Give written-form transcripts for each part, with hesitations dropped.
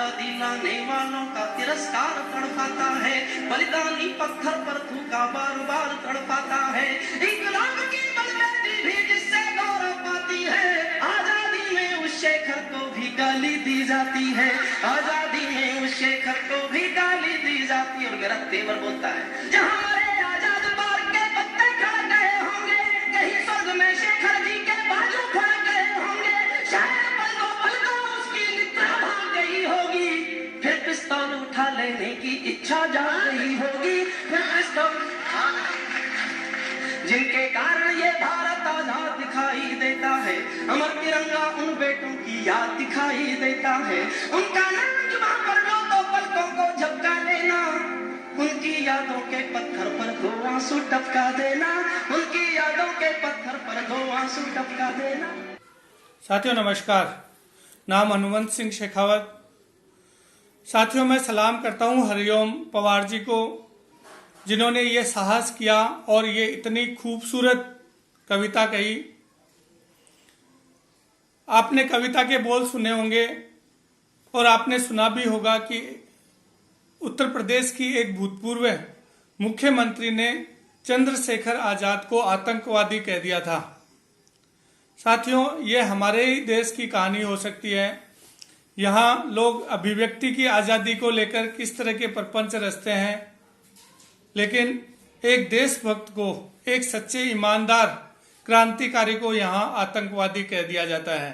आजादी लाने वालों का तिरस्कार तड़पाता है, बलिदानी पत्थर पर थूका बार बार तड़पाता है। इंकलाब की बलवेदी भी जिससे गौरव पाती है, आजादी में उस शेखर को भी गाली दी जाती है, आजादी में उस शेखर को भी गाली दी जाती है। और मेरा तेवर बोलता है, जहां हमारे आजाद बार के पत्ते खड़ गए होंगे, कहीं स्वर्ग में शेखर जी के बाजू खड़ गए होंगे, शायद पलकों उसकी निद्रा भाग गई होगी, फिर पिस्तौल उठा लेने की इच्छा जाग गई होगी, फिर पिस्तौल जिनके कारण ये भारत आजाद दिखाई देता है, अमर तिरंगा उन बेटों की याद दिखाई देता है। उनका नाम जुबां पर लो तो पलकों को झपका देना, उनकी यादों के पत्थर पर दो आंसू टपका देना, उनकी यादों के पत्थर पर दो आंसू टपका देना। साथियों नमस्कार, नाम हनुमंत सिंह शेखावत। साथियों मैं सलाम करता हूं हरिओम पवार जी को, जिन्होंने ये साहस किया और ये इतनी खूबसूरत कविता कही। आपने कविता के बोल सुने होंगे और आपने सुना भी होगा कि उत्तर प्रदेश की एक भूतपूर्व मुख्यमंत्री ने चंद्रशेखर आजाद को आतंकवादी कह दिया था। साथियों ये हमारे ही देश की कहानी हो सकती है। यहाँ लोग अभिव्यक्ति की आज़ादी को लेकर किस तरह के प्रपंच रचते हैं, लेकिन एक देशभक्त को, एक सच्चे ईमानदार क्रांतिकारी को यहाँ आतंकवादी कह दिया जाता है।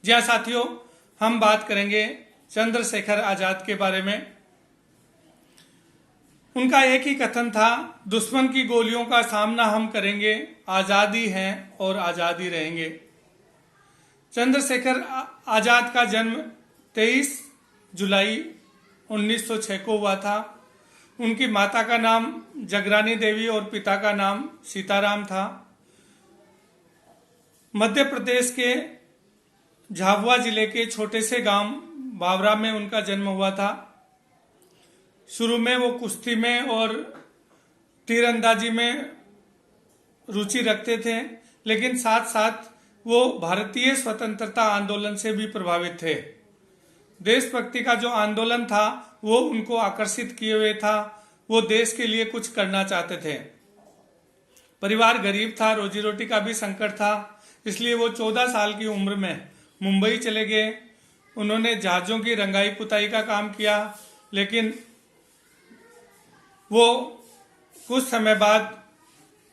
जी हाँ साथियों, हम बात करेंगे चंद्रशेखर आजाद के बारे में। उनका एक ही कथन था, दुश्मन की गोलियों का सामना हम करेंगे, आज़ादी है और आज़ादी रहेंगे। चंद्रशेखर आजाद का जन्म 23 जुलाई 1906 को हुआ था। उनकी माता का नाम जगरानी देवी और पिता का नाम सीताराम था। मध्य प्रदेश के झाबुआ जिले के छोटे से गांव बावरा में उनका जन्म हुआ था। शुरू में वो कुश्ती में और तीरंदाजी में रुचि रखते थे, लेकिन साथ साथ वो भारतीय स्वतंत्रता आंदोलन से भी प्रभावित थे। देशभक्ति का जो आंदोलन था वो उनको आकर्षित किए हुए था। वो देश के लिए कुछ करना चाहते थे। परिवार गरीब था, रोजी रोटी का भी संकट था, इसलिए वो 14 साल की उम्र में मुंबई चले गए। उन्होंने जहाजों की रंगाई पुताई का काम किया, लेकिन वो कुछ समय बाद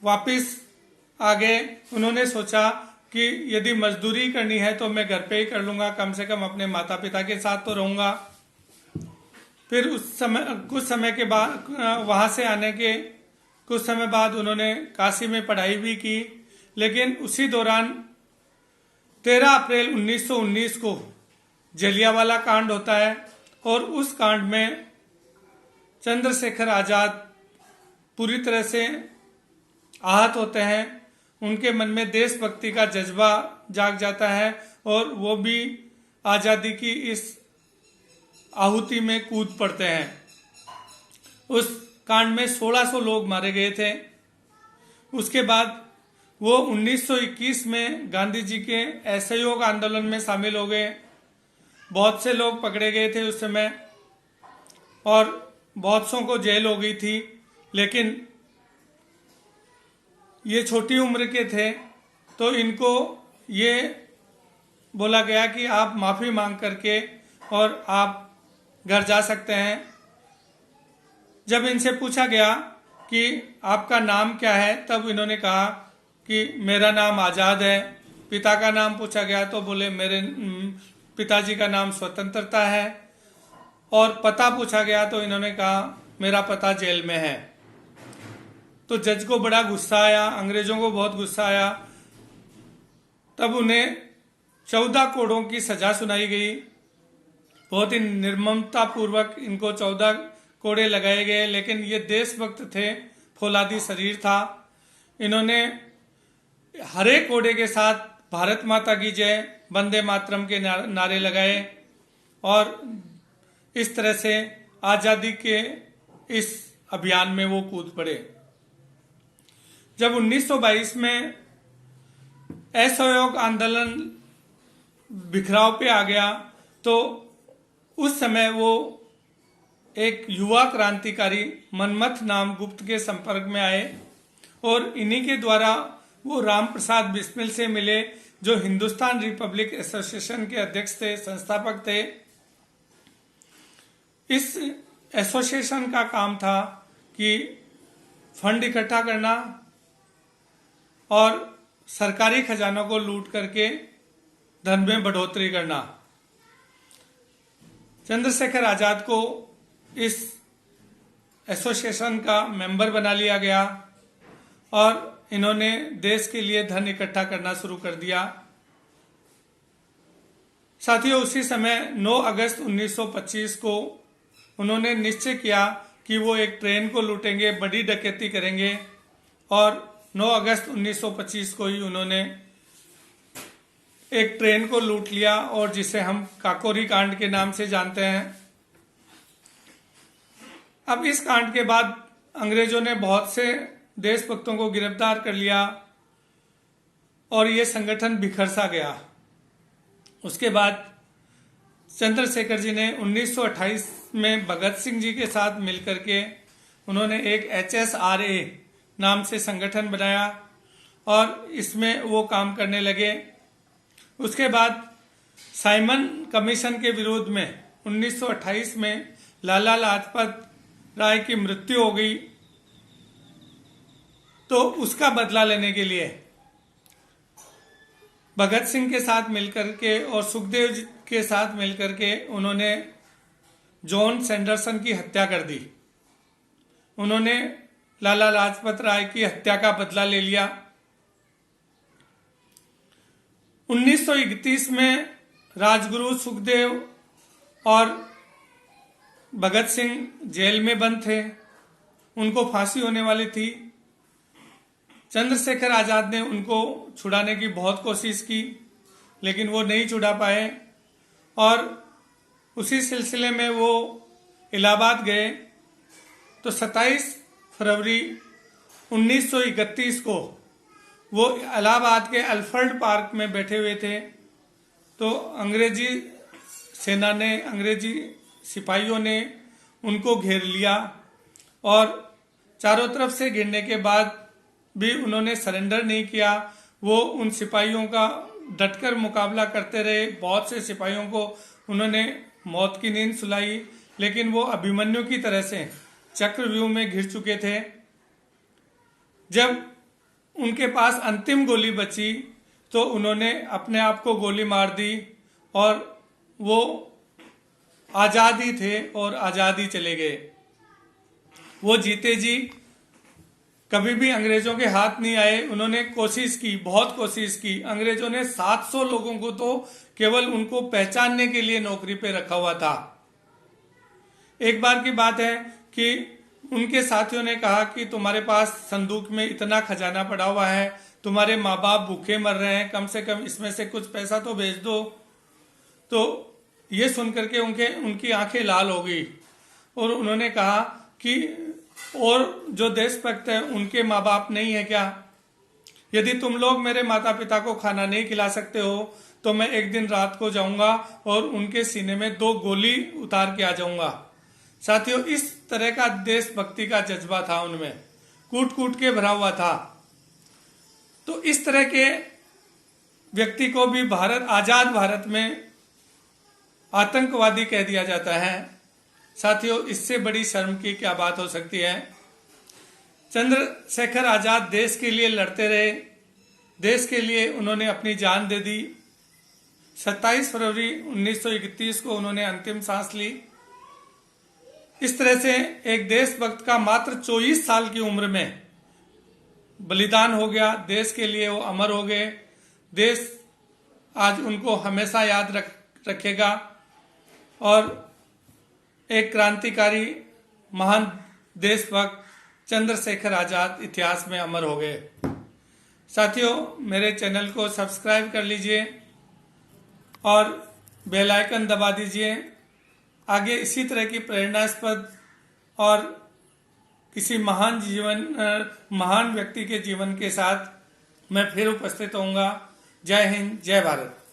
वापस आ गए। उन्होंने सोचा कि यदि मजदूरी करनी है तो मैं घर पे ही कर लूँगा, कम से कम अपने माता पिता के साथ तो रहूँगा। फिर कुछ समय के बाद, वहाँ से आने के कुछ समय बाद उन्होंने काशी में पढ़ाई भी की, लेकिन उसी दौरान 13 अप्रैल 1919 को जलियांवाला कांड होता है और उस कांड में चंद्रशेखर आजाद पूरी तरह से आहत होते हैं। उनके मन में देशभक्ति का जज्बा जाग जाता है और वो भी आज़ादी की इस आहुति में कूद पड़ते हैं। उस कांड में 1600 लोग मारे गए थे। उसके बाद वो 1921 में गांधी जी के असहयोग आंदोलन में शामिल हो गए। बहुत से लोग पकड़े गए थे उस समय और बहुत सौ को जेल हो गई थी, लेकिन ये छोटी उम्र के थे तो इनको ये बोला गया कि आप माफ़ी मांग करके और आप घर जा सकते हैं। जब इनसे पूछा गया कि आपका नाम क्या है, तब इन्होंने कहा कि मेरा नाम आज़ाद है। पिता का नाम पूछा गया तो बोले मेरे पिताजी का नाम स्वतंत्रता है। और पता पूछा गया तो इन्होंने कहा मेरा पता जेल में है। तो जज को बड़ा गुस्सा आया, अंग्रेजों को बहुत गुस्सा आया। तब उन्हें 14 कोड़ों की सजा सुनाई गई। बहुत ही निर्ममता पूर्वक इनको 14 कोड़े लगाए गए, लेकिन ये देशभक्त थे, फौलादी शरीर था। इन्होंने हर एक कोड़े के साथ भारत माता की जय, वंदे मातरम के नारे लगाए और इस तरह से आज़ादी के इस अभियान में वो कूद पड़े। जब 1922 में असहयोग आंदोलन बिखराव पे आ गया तो उस समय वो एक युवा क्रांतिकारी मनमथ नाम गुप्त के संपर्क में आए और इन्हीं के द्वारा वो राम प्रसाद बिस्मिल से मिले, जो हिंदुस्तान रिपब्लिक एसोसिएशन के अध्यक्ष थे, संस्थापक थे। इस एसोसिएशन का काम था कि फंड इकट्ठा करना और सरकारी खजानों को लूट करके धन में बढ़ोतरी करना। चंद्रशेखर आजाद को इस एसोसिएशन का मेंबर बना लिया गया और इन्होंने देश के लिए धन इकट्ठा करना शुरू कर दिया। साथियों, उसी समय 9 अगस्त 1925 को उन्होंने निश्चय किया कि वो एक ट्रेन को लूटेंगे, बड़ी डकैती करेंगे और 9 अगस्त 1925 को ही उन्होंने एक ट्रेन को लूट लिया और जिसे हम काकोरी कांड के नाम से जानते हैं। अब इस कांड के बाद अंग्रेजों ने बहुत से देशभक्तों को गिरफ्तार कर लिया और ये संगठन बिखर सा गया। उसके बाद चंद्रशेखर जी ने 1928 में भगत सिंह जी के साथ मिलकर के उन्होंने एक HSRA नाम से संगठन बनाया और इसमें वो काम करने लगे। उसके बाद साइमन कमीशन के विरोध में 1928 में लाला लाजपत राय की मृत्यु हो गई, तो उसका बदला लेने के लिए भगत सिंह के साथ मिलकर के और सुखदेव के साथ मिलकर के उन्होंने जॉन सैंडरसन की हत्या कर दी। उन्होंने लाला लाजपत राय की हत्या का बदला ले लिया। 1931 में राजगुरु सुखदेव और भगत सिंह जेल में बंद थे, उनको फांसी होने वाली थी। चंद्रशेखर आजाद ने उनको छुड़ाने की बहुत कोशिश की, लेकिन वो नहीं छुड़ा पाए और उसी सिलसिले में वो इलाहाबाद गए। तो 27 फरवरी 1931 को वो इलाहाबाद के अल्फ्रेड पार्क में बैठे हुए थे, तो अंग्रेजी सेना ने, अंग्रेजी सिपाहियों ने उनको घेर लिया और चारों तरफ से घेरने के बाद भी उन्होंने सरेंडर नहीं किया। वो उन सिपाहियों का डटकर मुकाबला करते रहे। बहुत से सिपाहियों को उन्होंने मौत की नींद सुलाई, लेकिन वो अभिमन्यु की तरह से चक्रव्यूह में घिर चुके थे। जब उनके पास अंतिम गोली बची तो उन्होंने अपने आप को गोली मार दी और वो आजाद ही थे और आजाद ही चले गए। वो जीते जी कभी भी अंग्रेजों के हाथ नहीं आए। उन्होंने कोशिश की, बहुत कोशिश की। अंग्रेजों ने 700 लोगों को तो केवल उनको पहचानने के लिए नौकरी पे रखा हुआ था। एक बार की बात है कि उनके साथियों ने कहा कि तुम्हारे पास संदूक में इतना खजाना पड़ा हुआ है, तुम्हारे माँ बाप भूखे मर रहे हैं, कम से कम इसमें से कुछ पैसा तो भेज दो। तो ये सुनकर के उनकी आंखें लाल हो गई और उन्होंने कहा कि और जो देशभक्त है उनके माँ बाप नहीं है क्या? यदि तुम लोग मेरे माता पिता को खाना नहीं खिला सकते हो तो मैं एक दिन रात को जाऊंगा और उनके सीने में 2 गोली उतार के आ जाऊंगा। साथियों, इस तरह का देशभक्ति का जज्बा था उनमें, कूट कूट के भरा हुआ था। तो इस तरह के व्यक्ति को भी आजाद भारत में आतंकवादी कह दिया जाता है। साथियों, इससे बड़ी शर्म की क्या बात हो सकती है? चंद्रशेखर आजाद देश के लिए लड़ते रहे, देश के लिए उन्होंने अपनी जान दे दी। 27 फरवरी 1931 को उन्होंने अंतिम सांस ली। इस तरह से एक देशभक्त का मात्र 24 साल की उम्र में बलिदान हो गया। देश के लिए वो अमर हो गए। देश आज उनको हमेशा याद रखेगा और एक क्रांतिकारी महान देशभक्त चंद्रशेखर आजाद इतिहास में अमर हो गए। साथियों, मेरे चैनल को सब्सक्राइब कर लीजिए और बेल आइकन दबा दीजिए। आगे इसी तरह की प्रेरणास्पद और किसी महान व्यक्ति के जीवन के साथ मैं फिर उपस्थित होऊंगा। जय हिंद, जय भारत।